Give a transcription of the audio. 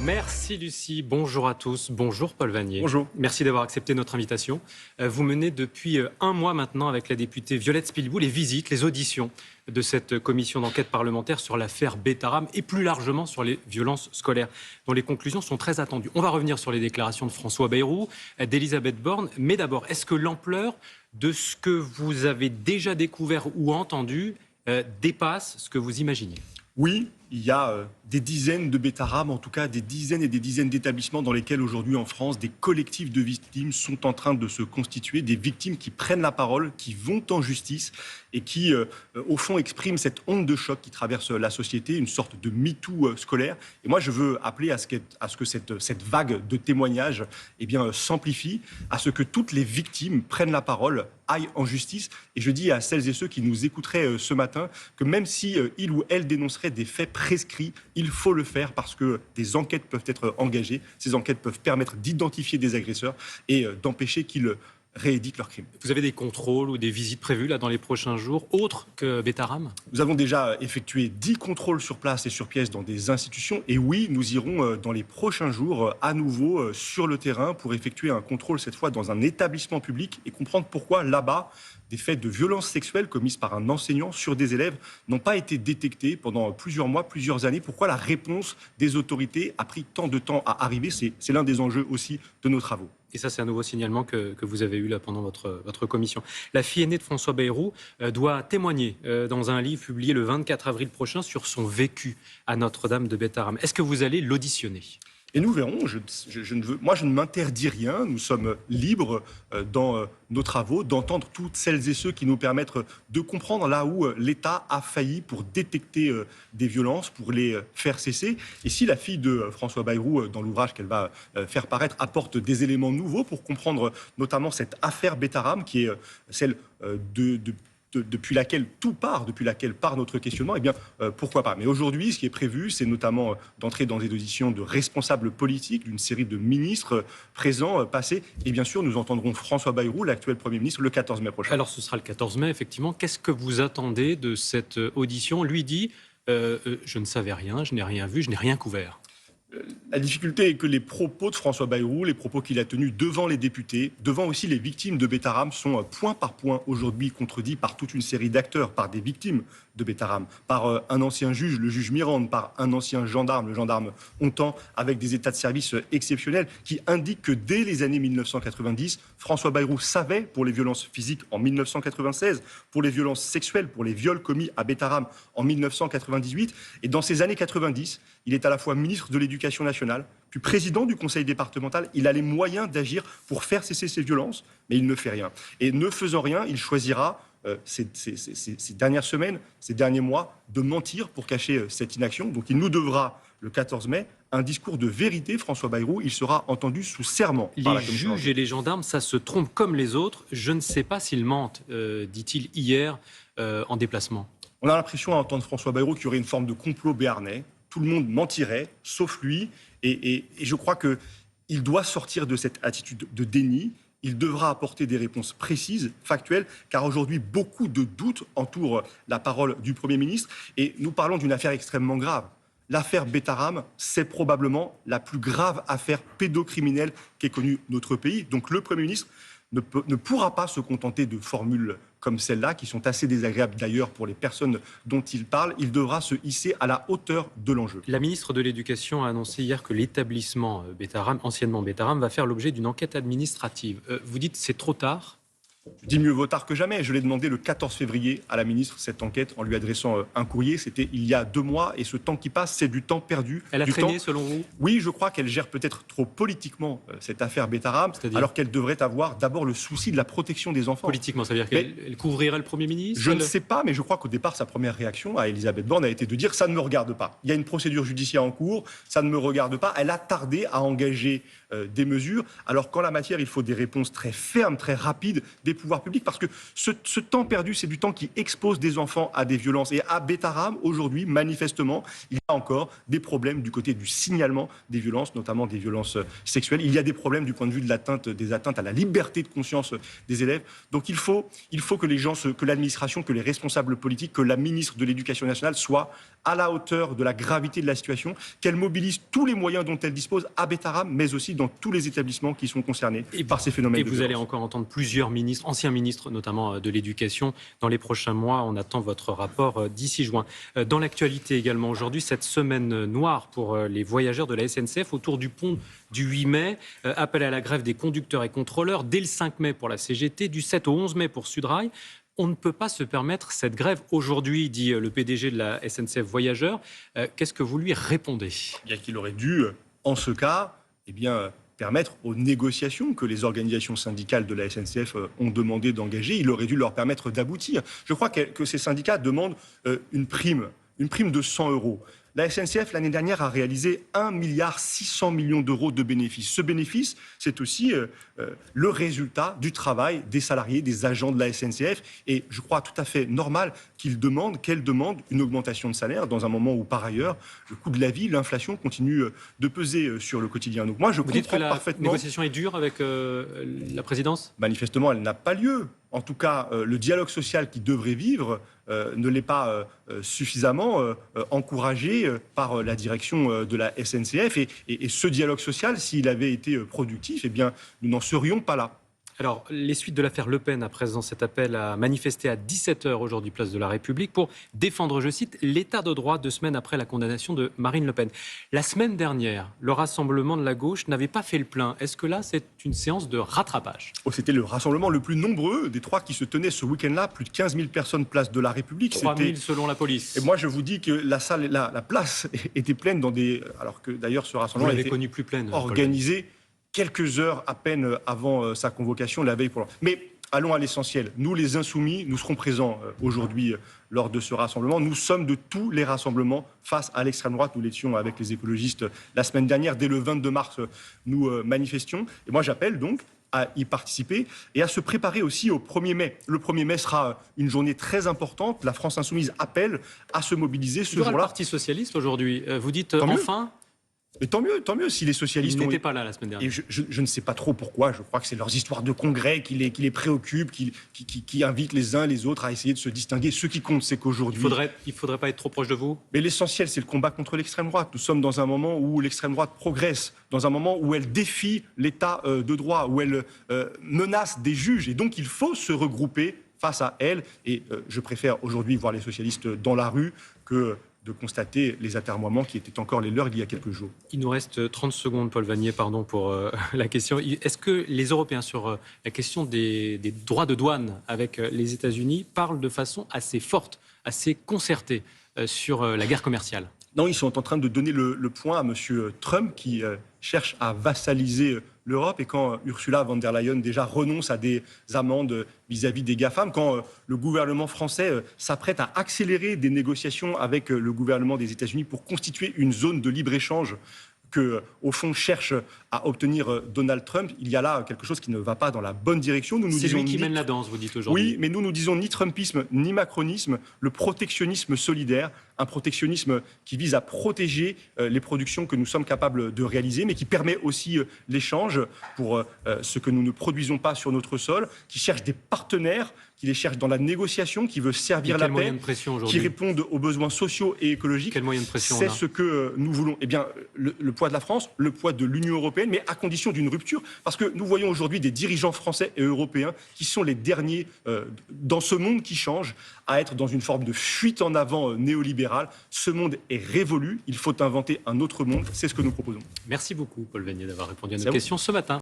Merci Lucie, bonjour à tous, bonjour Paul Vanier. Bonjour. Merci d'avoir accepté notre invitation. Vous menez depuis un mois maintenant avec la députée Violette Spilbou les visites, les auditions de cette commission d'enquête parlementaire sur l'affaire Betaram et plus largement sur les violences scolaires, dont les conclusions sont très attendues. On va revenir sur les déclarations de François Bayrou, d'Elisabeth Borne, mais d'abord, est-ce que l'ampleur de ce que vous avez déjà découvert ou entendu dépasse ce que vous imaginiez ? Oui, il y a des dizaines de Betaram, en tout cas des dizaines et des dizaines d'établissements dans lesquels aujourd'hui en France, des collectifs de victimes sont en train de se constituer, des victimes qui prennent la parole, qui vont en justice et qui, au fond, expriment cette onde de choc qui traverse la société, une sorte de MeToo scolaire. Et moi, je veux appeler à ce que cette vague de témoignages s'amplifie, à ce que toutes les victimes prennent la parole, aillent en justice. Et je dis à celles et ceux qui nous écouteraient ce matin que même si ils ou elles dénonceraient des faits prescrits, il faut le faire parce que des enquêtes peuvent être engagées. Ces enquêtes peuvent permettre d'identifier des agresseurs et d'empêcher qu'ils rééditent leurs crimes. Vous avez des contrôles ou des visites prévues là, dans les prochains jours, autres que Betaram ? Nous avons déjà effectué 10 contrôles sur place et sur pièce dans des institutions. Et oui, nous irons dans les prochains jours à nouveau sur le terrain pour effectuer un contrôle, cette fois dans un établissement public, et comprendre pourquoi là-bas, des faits de violences sexuelles commises par un enseignant sur des élèves n'ont pas été détectés pendant plusieurs mois, plusieurs années. Pourquoi la réponse des autorités a pris tant de temps à arriver ? C'est l'un des enjeux aussi de nos travaux. Et ça, c'est un nouveau signalement que vous avez eu là pendant votre commission. La fille aînée de François Bayrou doit témoigner dans un livre publié le 24 avril prochain sur son vécu à Notre-Dame de Betaram. Est-ce que vous allez l'auditionner ? Et nous verrons, moi je ne m'interdis rien, nous sommes libres dans nos travaux d'entendre toutes celles et ceux qui nous permettent de comprendre là où l'État a failli pour détecter des violences, pour les faire cesser. Et si la fille de François Bayrou, dans l'ouvrage qu'elle va faire paraître, apporte des éléments nouveaux pour comprendre notamment cette affaire Betaram, qui est celle depuis laquelle tout part, depuis laquelle part notre questionnement, pourquoi pas. Mais aujourd'hui, ce qui est prévu, c'est notamment d'entrer dans des auditions de responsables politiques, d'une série de ministres présents, passés. Et bien sûr, nous entendrons François Bayrou, l'actuel Premier ministre, le 14 mai prochain. Alors, ce sera le 14 mai, effectivement. Qu'est-ce que vous attendez de cette audition ? Lui dit je ne savais rien, je n'ai rien vu, je n'ai rien couvert. La difficulté est que les propos de François Bayrou, les propos qu'il a tenus devant les députés, devant aussi les victimes de Betaram, sont point par point aujourd'hui contredits par toute une série d'acteurs, par des victimes de Betaram, par un ancien juge, le juge Mirande, par un ancien gendarme, le gendarme Hontan, avec des états de service exceptionnels qui indiquent que dès les années 1990, François Bayrou savait pour les violences physiques en 1996, pour les violences sexuelles, pour les viols commis à Betaram en 1998. Et dans ces années 90, il est à la fois ministre de l'Éducation nationale, puis président du conseil départemental. Il a les moyens d'agir pour faire cesser ces violences, mais il ne fait rien. Et ne faisant rien, il choisira ces dernières semaines, ces derniers mois, de mentir pour cacher cette inaction. Donc il nous devra, le 14 mai, un discours de vérité, François Bayrou. Il sera entendu sous serment par la commission. Les juges et les gendarmes, ça se trompe comme les autres. Je ne sais pas s'ils mentent, dit-il hier en déplacement. On a l'impression à entendre François Bayrou qu'il y aurait une forme de complot béarnais. Tout le monde mentirait, sauf lui. Et je crois qu'il doit sortir de cette attitude de déni. Il devra apporter des réponses précises, factuelles, car aujourd'hui, beaucoup de doutes entourent la parole du Premier ministre. Et nous parlons d'une affaire extrêmement grave. L'affaire Betaram, c'est probablement la plus grave affaire pédocriminelle qu'ait connue notre pays. Donc le Premier ministre ne pourra pas se contenter de formules comme celle-là, qui sont assez désagréables d'ailleurs pour les personnes dont il parle. Il devra se hisser à la hauteur de l'enjeu. La ministre de l'Éducation a annoncé hier que l'établissement Betaram, anciennement Betaram, va faire l'objet d'une enquête administrative. Vous dites c'est trop tard ? Je dis mieux vaut tard que jamais. Je l'ai demandé le 14 février à la ministre, cette enquête, en lui adressant un courrier. C'était il y a 2 mois. Et ce temps qui passe, c'est du temps perdu. Elle a traîné, selon vous ? Oui, je crois qu'elle gère peut-être trop politiquement cette affaire Betaram, alors qu'elle devrait avoir d'abord le souci de la protection des enfants. Politiquement, ça veut dire qu'elle couvrirait le Premier ministre ? Je ne sais pas, mais je crois qu'au départ, sa première réaction à Elisabeth Borne a été de dire « ça ne me regarde pas ». Il y a une procédure judiciaire en cours, ça ne me regarde pas. Elle a tardé à engager des mesures, alors qu'en la matière, il faut des réponses très fermes, très rapides, des pouvoirs publics, parce que ce temps perdu, c'est du temps qui expose des enfants à des violences. Et à Betaram, aujourd'hui, manifestement, il y a encore des problèmes du côté du signalement des violences, notamment des violences sexuelles. Il y a des problèmes du point de vue de des atteintes à la liberté de conscience des élèves. Donc il faut que les gens, que l'administration, que les responsables politiques, que la ministre de l'Éducation nationale soient à la hauteur de la gravité de la situation, qu'elle mobilise tous les moyens dont elle dispose à Betaram, mais aussi dans tous les établissements qui sont concernés par ces phénomènes de violence. Et vous allez encore entendre plusieurs ministres, anciens ministres notamment de l'Éducation, dans les prochains mois. On attend votre rapport d'ici juin. Dans l'actualité également aujourd'hui, cette semaine noire pour les voyageurs de la SNCF autour du pont du 8 mai. Appel à la grève des conducteurs et contrôleurs dès le 5 mai pour la CGT, du 7 au 11 mai pour Sudrail. On ne peut pas se permettre cette grève aujourd'hui, dit le PDG de la SNCF Voyageurs. Qu'est-ce que vous lui répondez ? Bien qu'il aurait dû, en ce cas, permettre aux négociations que les organisations syndicales de la SNCF ont demandé d'engager, il aurait dû leur permettre d'aboutir. Je crois que ces syndicats demandent une prime de 100 €. La SNCF, l'année dernière, a réalisé 1,6 milliard d'euros de bénéfices. Ce bénéfice, c'est aussi le résultat du travail des salariés, des agents de la SNCF. Et je crois tout à fait normal qu'elle demande une augmentation de salaire dans un moment où, par ailleurs, le coût de la vie, l'inflation continue de peser sur le quotidien. Donc moi, je comprends parfaitement. La négociation est dure avec la présidence ? Manifestement, elle n'a pas lieu. En tout cas, le dialogue social qui devrait vivre ne l'est pas suffisamment encouragé par la direction de la SNCF. Et ce dialogue social, s'il avait été productif, nous n'en serions pas là. Alors, les suites de l'affaire Le Pen, à présent cet appel à manifester à 17h aujourd'hui, place de la République, pour défendre, je cite, l'état de droit 2 semaines après la condamnation de Marine Le Pen. La semaine dernière, le rassemblement de la gauche n'avait pas fait le plein. Est-ce que là, c'est une séance de rattrapage ? C'était le rassemblement le plus nombreux des 3 qui se tenait ce week-end-là. Plus de 15 000 personnes, place de la République. 3 000 selon la police. Et moi, je vous dis que la place était pleine alors que d'ailleurs ce rassemblement était connu plus pleine, organisé quelques heures à peine avant sa convocation la veille. Mais allons à l'essentiel. Nous, les Insoumis, nous serons présents aujourd'hui lors de ce rassemblement. Nous sommes de tous les rassemblements face à l'extrême droite. Nous l'étions avec les écologistes la semaine dernière. Dès le 22 mars, nous manifestions. Et moi, j'appelle donc à y participer et à se préparer aussi au 1er mai. Le 1er mai sera une journée très importante. La France Insoumise appelle à se mobiliser ce jour-là. Le Parti Socialiste aujourd'hui, vous dites enfin... Et tant mieux si les socialistes... Ils n'étaient pas là la semaine dernière. Et je ne sais pas trop pourquoi. Je crois que c'est leurs histoires de congrès qui les préoccupent, qui invitent les uns les autres à essayer de se distinguer. Ce qui compte, c'est qu'aujourd'hui... Il ne faudrait pas être trop proche de vous ? Mais l'essentiel, c'est le combat contre l'extrême droite. Nous sommes dans un moment où l'extrême droite progresse, dans un moment où elle défie l'état de droit, où elle menace des juges. Et donc, il faut se regrouper face à elle. Et je préfère aujourd'hui voir les socialistes dans la rue que de constater les atermoiements qui étaient encore les leurs il y a quelques jours. Il nous reste 30 secondes, Paul Vannier, pardon pour la question. Est-ce que les Européens, sur la question des droits de douane avec les États-Unis, parlent de façon assez forte, assez concertée sur la guerre commerciale ? Non, ils sont en train de donner le point à M. Trump qui cherche à vassaliser l'Europe. Et quand Ursula von der Leyen déjà renonce à des amendes vis-à-vis des GAFAM, quand le gouvernement français s'apprête à accélérer des négociations avec le gouvernement des États-Unis pour constituer une zone de libre-échange que, au fond, cherche à obtenir Donald Trump, il y a là quelque chose qui ne va pas dans la bonne direction. C'est lui qui mène la danse, vous dites aujourd'hui. Oui, mais nous disons ni Trumpisme, ni macronisme, le protectionnisme solidaire, un protectionnisme qui vise à protéger les productions que nous sommes capables de réaliser, mais qui permet aussi l'échange pour ce que nous ne produisons pas sur notre sol, qui cherche des partenaires, qui les cherche dans la négociation, qui veut servir la paix, qui répondent aux besoins sociaux et écologiques. Quel moyen de pression c'est ce que nous voulons. Eh bien, le poids de la France, le poids de l'Union européenne, mais à condition d'une rupture. Parce que nous voyons aujourd'hui des dirigeants français et européens qui sont les derniers dans ce monde qui change, à être dans une forme de fuite en avant néolibérale. Ce monde est révolu. Il faut inventer un autre monde. C'est ce que nous proposons. Merci beaucoup, Paul Vannier, d'avoir répondu à nos questions ce matin.